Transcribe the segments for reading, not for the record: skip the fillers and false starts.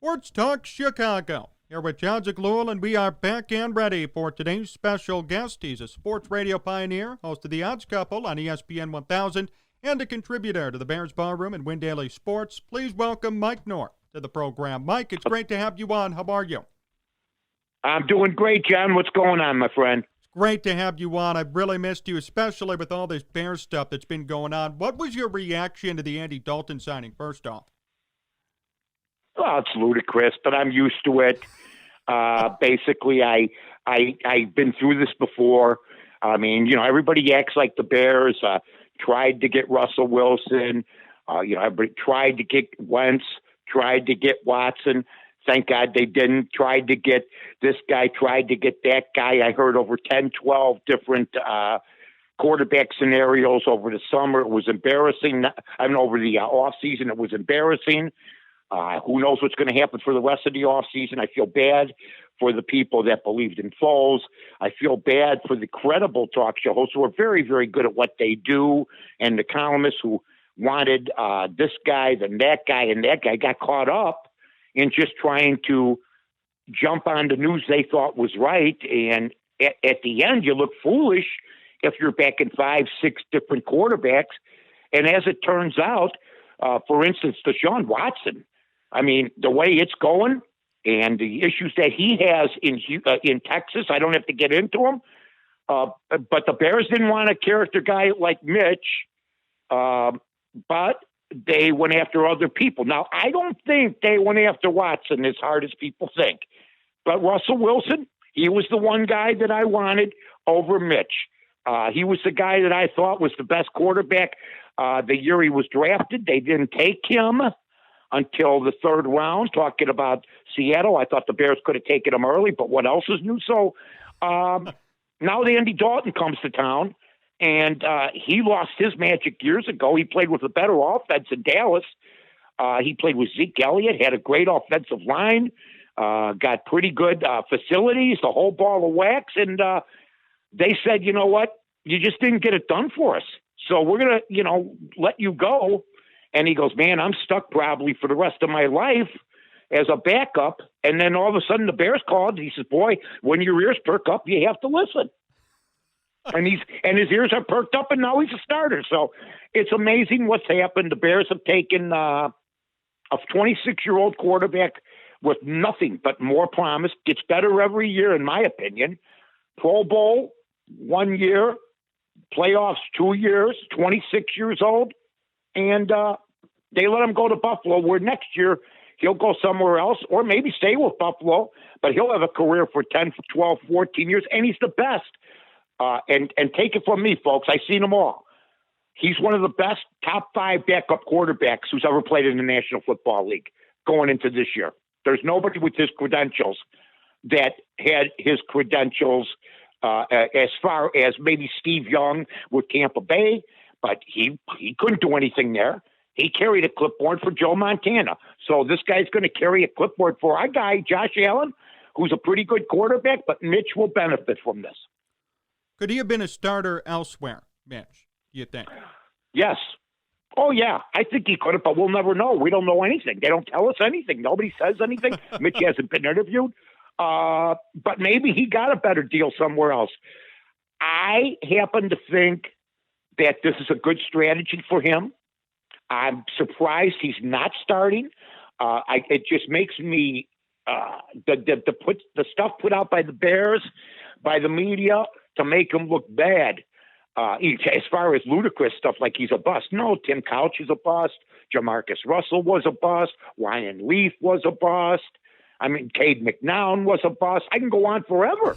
Sports Talk Chicago. Here with Jon Zaghloul, and we are back and ready for today's special guest. He's a sports radio pioneer, host of The Odds Couple on ESPN 1000, and a contributor to the Bears Barroom and Win Daily Sports. Please welcome Mike North to the program. Mike, it's great to have you on. How are you? I'm doing great, John. What's going on, my friend? It's great to have you on. I've really missed you, especially with all this Bears stuff that's been going on. What was your reaction to the Andy Dalton signing, first off? Well, it's ludicrous, but I'm used to it. Basically, I've been through this before. I mean, everybody acts like the Bears tried to get Russell Wilson. Everybody tried to get Wentz, tried to get Watson. Thank God they didn't. Tried to get this guy, tried to get that guy. I heard over 10, 12 different quarterback scenarios over the summer. It was embarrassing. Over the off season, it was embarrassing. Who knows what's going to happen for the rest of the offseason? I feel bad for the people that believed in Foles. I feel bad for the credible talk show hosts who are very, very good at what they do, and the columnists who wanted this guy, then that guy, and that guy got caught up in just trying to jump on the news they thought was right. And at the end, you look foolish if you're backing 5, 6 different quarterbacks. And as it turns out, for instance, Deshaun Watson, I mean, the way it's going and the issues that he has in Texas, I don't have to get into them. But the Bears didn't want a character guy like Mitch, but they went after other people. Now, I don't think they went after Watson as hard as people think. But Russell Wilson, he was the one guy that I wanted over Mitch. He was the guy that I thought was the best quarterback the year he was drafted. They didn't take him until the third round, talking about Seattle. I thought the Bears could have taken him early, but what else is new? So now the Andy Dalton comes to town, and he lost his magic years ago. He played with a better offense in Dallas. He played with Zeke Elliott, had a great offensive line, got pretty good facilities, the whole ball of wax, and they said, you know what, you just didn't get it done for us. So we're going to, let you go. And he goes, man, I'm stuck probably for the rest of my life as a backup. And then all of a sudden the Bears called. He says, boy, when your ears perk up, you have to listen. And his ears are perked up, and now he's a starter. So it's amazing what's happened. The Bears have taken a 26-year-old quarterback with nothing but more promise. Gets better every year, in my opinion. Pro Bowl 1 year, playoffs 2 years, 26 years old. And they let him go to Buffalo, where next year he'll go somewhere else or maybe stay with Buffalo, but he'll have a career for 10, 12, 14 years, and he's the best. And take it from me, folks. I've seen them all. He's one of the best top 5 backup quarterbacks who's ever played in the National Football League going into this year. There's nobody with his credentials that had his credentials as far as maybe Steve Young with Tampa Bay, but he couldn't do anything there. He carried a clipboard for Joe Montana. So this guy's going to carry a clipboard for our guy, Josh Allen, who's a pretty good quarterback, but Mitch will benefit from this. Could he have been a starter elsewhere, Mitch, do you think? Yes. Oh, yeah. I think he could have, but we'll never know. We don't know anything. They don't tell us anything. Nobody says anything. Mitch hasn't been interviewed. But maybe he got a better deal somewhere else. I happen to think that this is a good strategy for him. I'm surprised he's not starting. It just makes me the stuff put out by the Bears, by the media, to make him look bad. As far as ludicrous stuff like he's a bust. No, Tim Couch is a bust. Jamarcus Russell was a bust. Ryan Leaf was a bust. I mean, Cade McNown was a bust. I can go on forever.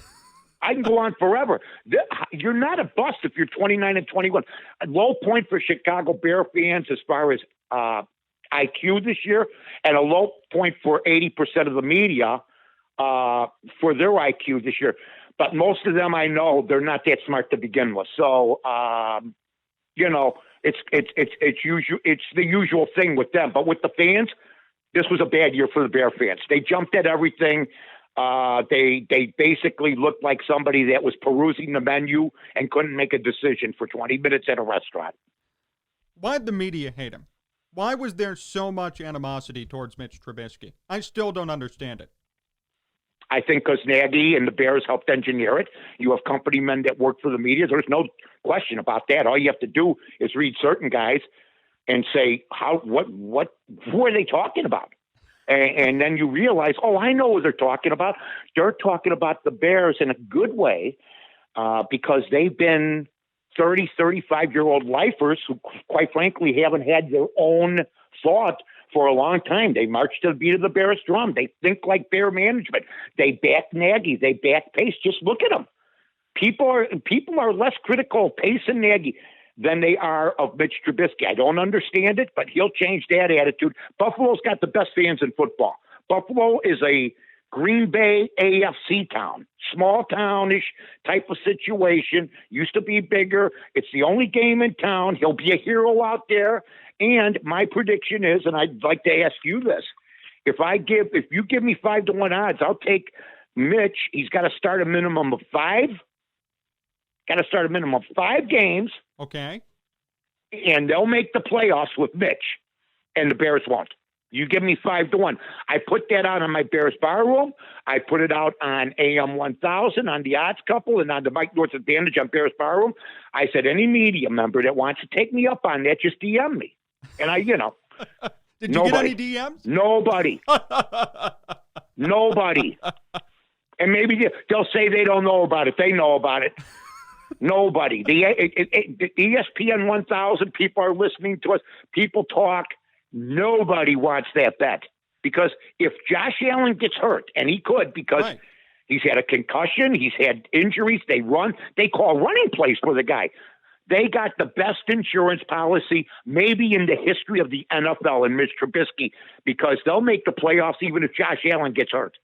You're not a bust if you're 29 and 21. A low point for Chicago Bear fans as far as IQ this year, and a low point for 80% of the media for their IQ this year. But most of them, I know, they're not that smart to begin with. So, it's the usual thing with them. But with the fans, this was a bad year for the Bear fans. They jumped at everything. They basically looked like somebody that was perusing the menu and couldn't make a decision for 20 minutes at a restaurant. Why'd the media hate him, Why was there so much animosity towards Mitch Trubisky? I still don't understand it. I think because Nagy and the Bears helped engineer it. You have company men that work for the media. There's no question about that. All you have to do is read certain guys and say, who are they talking about? And then you realize, oh, I know what they're talking about. They're talking about the Bears in a good way because they've been 30, 35-year-old lifers who, quite frankly, haven't had their own thought for a long time. They march to the beat of the Bears drum. They think like Bear management. They back Nagy. They back Pace. Just look at them. People are less critical of Pace and Nagy than they are of Mitch Trubisky. I don't understand it, but he'll change that attitude. Buffalo's got the best fans in football. Buffalo is a Green Bay AFC town, small townish type of situation. Used to be bigger. It's the only game in town. He'll be a hero out there. And my prediction is, and I'd like to ask you this, if you give me 5-1 odds, I'll take Mitch. He's got to start a minimum of 5. Got to start a minimum of 5 games. Okay. And they'll make the playoffs with Mitch, and the Bears won't. You give me 5-1. I put that out on my Bears Barroom. I put it out on AM 1000, on the Odds Couple, and on the Mike North's Advantage on Bears Barroom. I said, any media member that wants to take me up on that, just DM me. And Did you get any DMs? Nobody. Nobody. And maybe they'll say they don't know about it. They know about it. Nobody. The ESPN 1000 people are listening to us. People talk. Nobody wants that bet. Because if Josh Allen gets hurt, and he could because he's had a concussion, he's had injuries, they call running plays for the guy. They got the best insurance policy maybe in the history of the NFL and Mitch Trubisky because they'll make the playoffs even if Josh Allen gets hurt.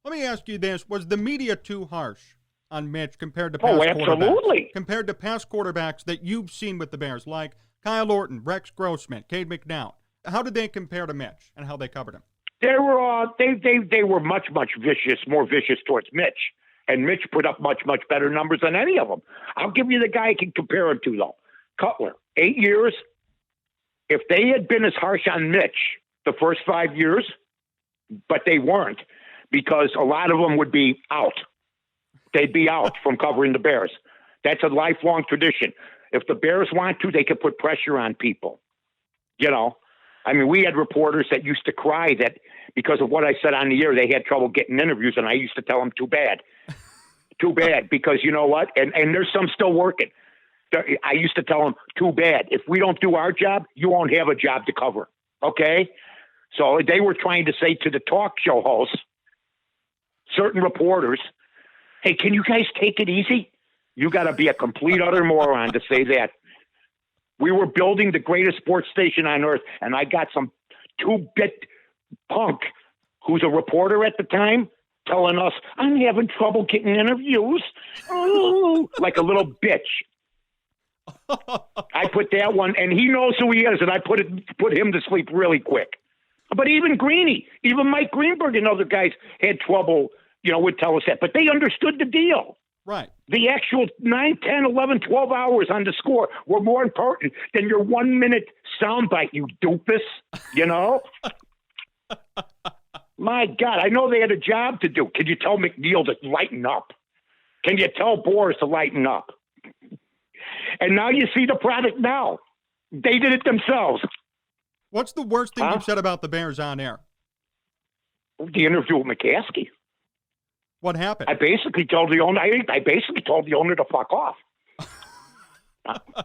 Let me ask you this. Was the media too harsh on Mitch compared to past absolutely. Compared to past quarterbacks that you've seen with the Bears, like Kyle Orton, Rex Grossman, Cade McNown? How did they compare to Mitch and how they covered him? They were much more vicious towards Mitch. And Mitch put up much better numbers than any of them. I'll give you the guy I can compare him to, though. Cutler, 8 years. If they had been as harsh on Mitch the first 5 years, but they weren't, because a lot of them would be out. They'd be out from covering the Bears. That's a lifelong tradition. If the Bears want to, they can put pressure on people. We had reporters that used to cry that because of what I said on the air, they had trouble getting interviews, and I used to tell them, too bad. Too bad, because you know what? And there's some still working. I used to tell them, too bad. If we don't do our job, you won't have a job to cover, okay? So they were trying to say to the talk show hosts, certain reporters, hey, can you guys take it easy? You got to be a complete utter moron to say that. We were building the greatest sports station on earth, and I got some 2-bit punk who's a reporter at the time telling us, I'm having trouble getting interviews. Oh, like a little bitch. I put that one, and he knows who he is, and I put him to sleep really quick. But even Greeny, even Mike Greenberg and other guys had trouble, would tell us that. But they understood the deal. Right. The actual 9, 10, 11, 12 hours on the score were more important than your 1-minute soundbite, you doofus, My God, I know they had a job to do. Can you tell McNeil to lighten up? Can you tell Boris to lighten up? And now you see the product now. They did it themselves. What's the worst thing you've said about the Bears on air? The interview with McCaskey. What happened? I basically told the owner to fuck off.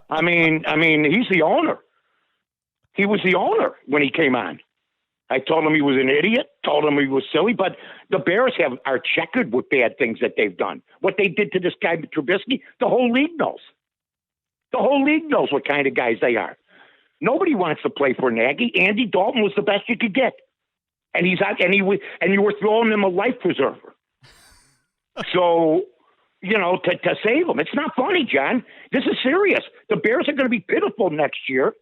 I mean, he's the owner. He was the owner when he came on. I told him he was an idiot, told him he was silly, but the Bears are checkered with bad things that they've done. What they did to this guy, Trubisky, the whole league knows. The whole league knows what kind of guys they are. Nobody wants to play for Nagy. Andy Dalton was the best you could get. And you were throwing him a life preserver. So, to save him. It's not funny, John. This is serious. The Bears are going to be pitiful next year.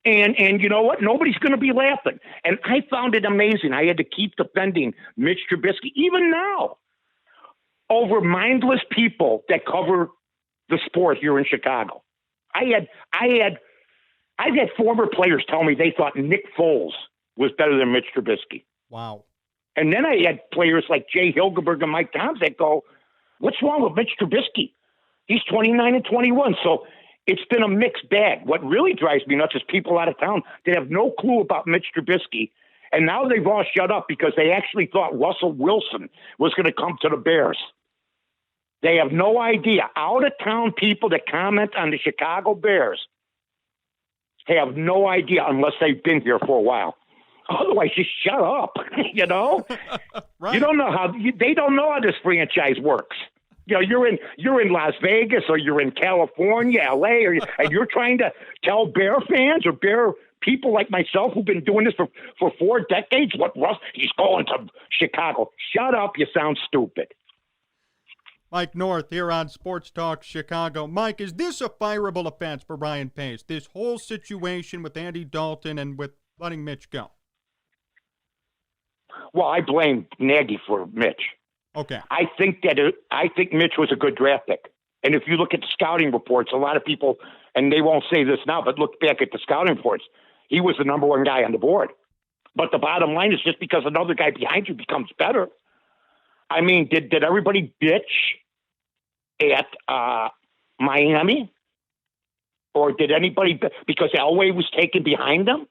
And you know what? Nobody's going to be laughing. And I found it amazing. I had to keep defending Mitch Trubisky, even now, over mindless people that cover the sport here in Chicago. I had I've had former players tell me they thought Nick Foles was better than Mitch Trubisky. Wow. And then I had players like Jay Hilgenberg and Mike Toms that go, what's wrong with Mitch Trubisky? He's 29-21. So it's been a mixed bag. What really drives me nuts is people out of town that have no clue about Mitch Trubisky. And now they've all shut up because they actually thought Russell Wilson was going to come to the Bears. They have no idea. Out-of-town people that comment on the Chicago Bears have no idea unless they've been here for a while. Otherwise, just shut up, you know? Right. You don't know they don't know how this franchise works. You know, you're in Las Vegas or you're in California, LA, and you're trying to tell Bear fans or Bear people like myself who've been doing this for 4 decades, what Russ, he's going to Chicago. Shut up, you sound stupid. Mike North here on Sports Talk Chicago. Mike, is this a fireable offense for Ryan Pace, this whole situation with Andy Dalton and with letting Mitch go? Well, I blame Nagy for Mitch. Okay. I think Mitch was a good draft pick. And if you look at the scouting reports, a lot of people, and they won't say this now, but look back at the scouting reports, he was the number one guy on the board. But the bottom line is just because another guy behind you becomes better. I mean, did everybody bitch at Miami? Or did anybody, because Elway was taken behind them?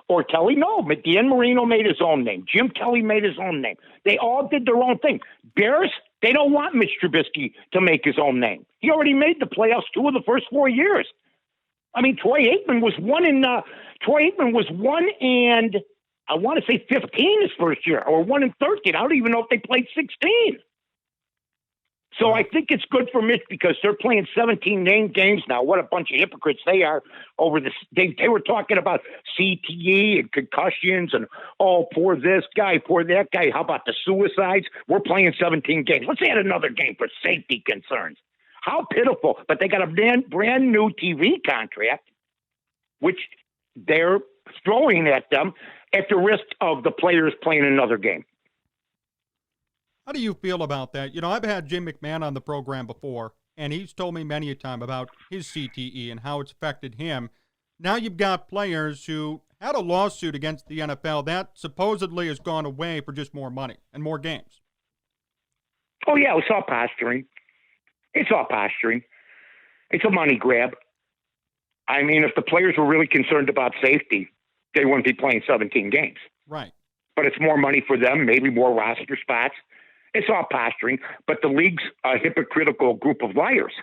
Or Kelly? No, Dan Marino made his own name. Jim Kelly made his own name. They all did their own thing. Bears, they don't want Mitch Trubisky to make his own name. He already made the playoffs 2 of the first 4 years. I mean, Troy Aikman was one and I want to say 15 his first year, or 1 and 13. I don't even know if they played 16. So I think it's good for Mitch because they're playing 17 named games now. What a bunch of hypocrites they are over this. They were talking about CTE and concussions and, oh, poor this guy, poor that guy. How about the suicides? We're playing 17 games. Let's add another game for safety concerns. How pitiful. But they got a brand new TV contract, which they're throwing at them at the risk of the players playing another game. How do you feel about that? You know, I've had Jim McMahon on the program before, and he's told me many a time about his CTE and how it's affected him. Now you've got players who had a lawsuit against the NFL that supposedly has gone away for just more money and more games. Oh, yeah, it's all posturing. It's all posturing. It's a money grab. I mean, if the players were really concerned about safety, they wouldn't be playing 17 games. Right. But it's more money for them, maybe more roster spots. It's all posturing, but the league's a hypocritical group of liars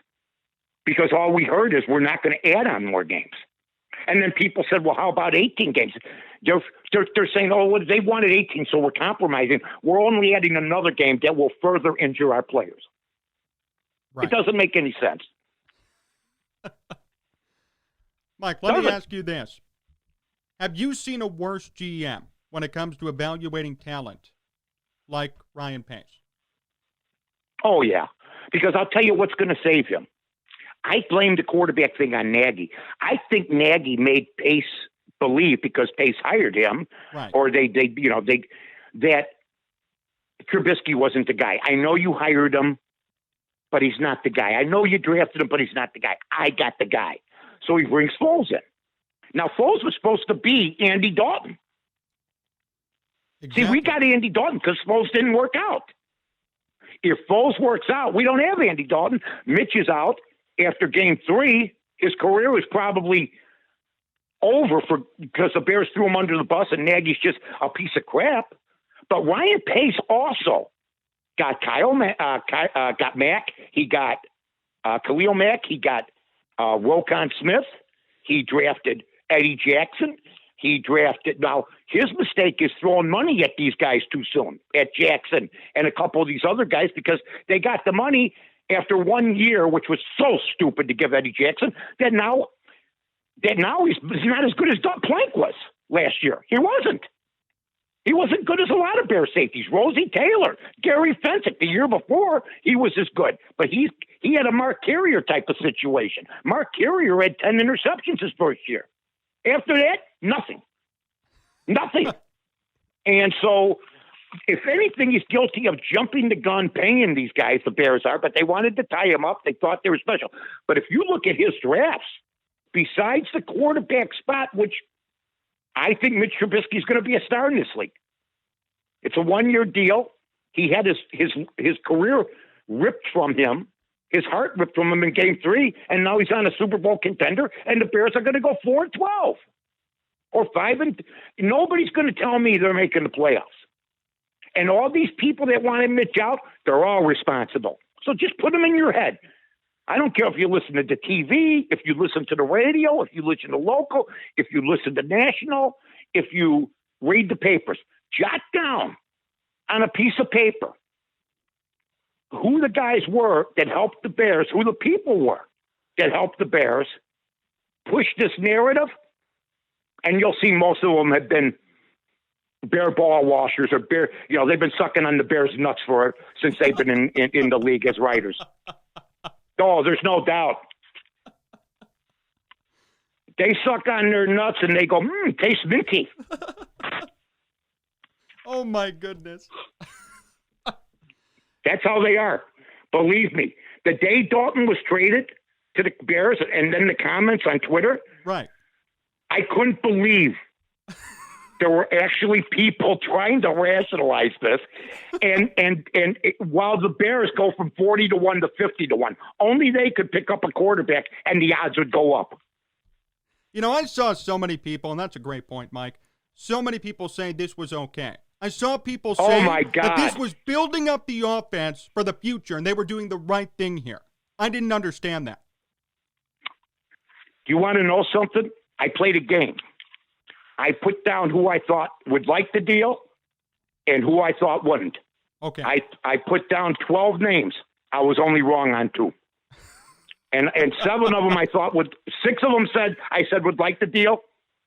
because all we heard is we're not going to add on more games. And then people said, well, how about 18 games? They're saying, oh, well, they wanted 18, so we're compromising. We're only adding another game that will further injure our players. Right. It doesn't make any sense. Mike, let me ask you this. Have you seen a worse GM when it comes to evaluating talent like Ryan Pace? Oh, yeah, because I'll tell you what's going to save him. I blame the quarterback thing on Nagy. I think Nagy made Pace believe because Pace hired him, right, or that Trubisky wasn't the guy. I know you hired him, but he's not the guy. I know you drafted him, but he's not the guy. I got the guy. So he brings Foles in. Now, Foles was supposed to be Andy Dalton. Exactly. See, we got Andy Dalton because Foles didn't work out. If Foles works out, we don't have Andy Dalton. Mitch is out after game 3. His career was probably over because the Bears threw him under the bus and Nagy's just a piece of crap. But Ryan Pace also got got Mack. He got Khalil Mack. He got Roquan Smith. He drafted Eddie Jackson. He drafted. Now, his mistake is throwing money at these guys too soon, at Jackson and a couple of these other guys, because they got the money after 1 year, which was so stupid to give Eddie Jackson, that now he's not as good as Doug Plank was last year. He wasn't. He wasn't good as a lot of Bear safeties. Rosie Taylor, Gary Fensick. The year before, he was as good. But he had a Mark Carrier type of situation. Mark Carrier had 10 interceptions his first year. After that, nothing. Nothing. And so, if anything, he's guilty of jumping the gun, paying these guys, the Bears are, but they wanted to tie him up. They thought they were special. But if you look at his drafts, besides the quarterback spot, which I think Mitch Trubisky is going to be a star in this league. It's a 1-year deal. He had his career ripped from him, his heart ripped from him in Game 3, and now he's on a Super Bowl contender, and the Bears are going to go 4-12 or 5. Nobody's going to tell me they're making the playoffs. And all these people that wanted Mitch out, they're all responsible. So just put them in your head. I don't care if you listen to the TV, if you listen to the radio, if you listen to local, if you listen to national, if you read the papers. Jot down on a piece of paper who the guys were that helped the Bears, who the people were that helped the Bears push this narrative, and you'll see most of them have been Bear ball washers or Bear, they've been sucking on the Bears' nuts since they've been in the league as writers. Oh, there's no doubt. They suck on their nuts and they go, tastes minty. Oh, my goodness. That's how they are. Believe me. The day Dalton was traded to the Bears and then the comments on Twitter, right? I couldn't believe there were actually people trying to rationalize this. While the Bears go from 40-1 to 50-1, only they could pick up a quarterback and the odds would go up. I saw so many people, and that's a great point, Mike, so many people saying this was okay. I saw people saying that this was building up the offense for the future, and they were doing the right thing here. I didn't understand that. Do you want to know something? I played a game. I put down who I thought would like the deal and who I thought wouldn't. Okay. I put down 12 names. I was only wrong on 2. And 7 of them I thought 6 of them I said would like the deal.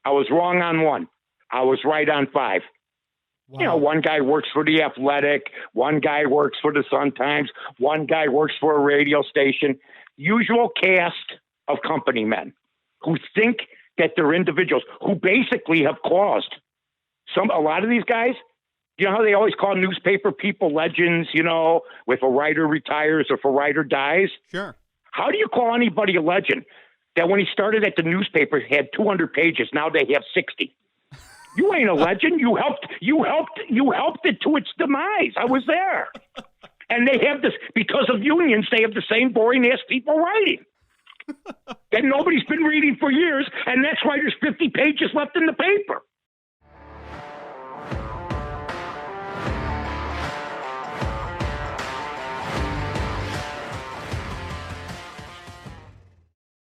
I was wrong on 1. I was right on 5. Wow. One guy works for The Athletic. One guy works for the Sun-Times. One guy works for a radio station. Usual cast of company men who think that they're individuals, who basically have caused a lot of these guys. You know how they always call newspaper people legends, if a writer retires or if a writer dies? Sure. How do you call anybody a legend that when he started at the newspaper had 200 pages, now they have 60? You ain't a legend. You helped it to its demise. I was there. And they have this, because of unions, they have the same boring ass people writing that nobody's been reading for years, and that's why there's 50 pages left in the paper.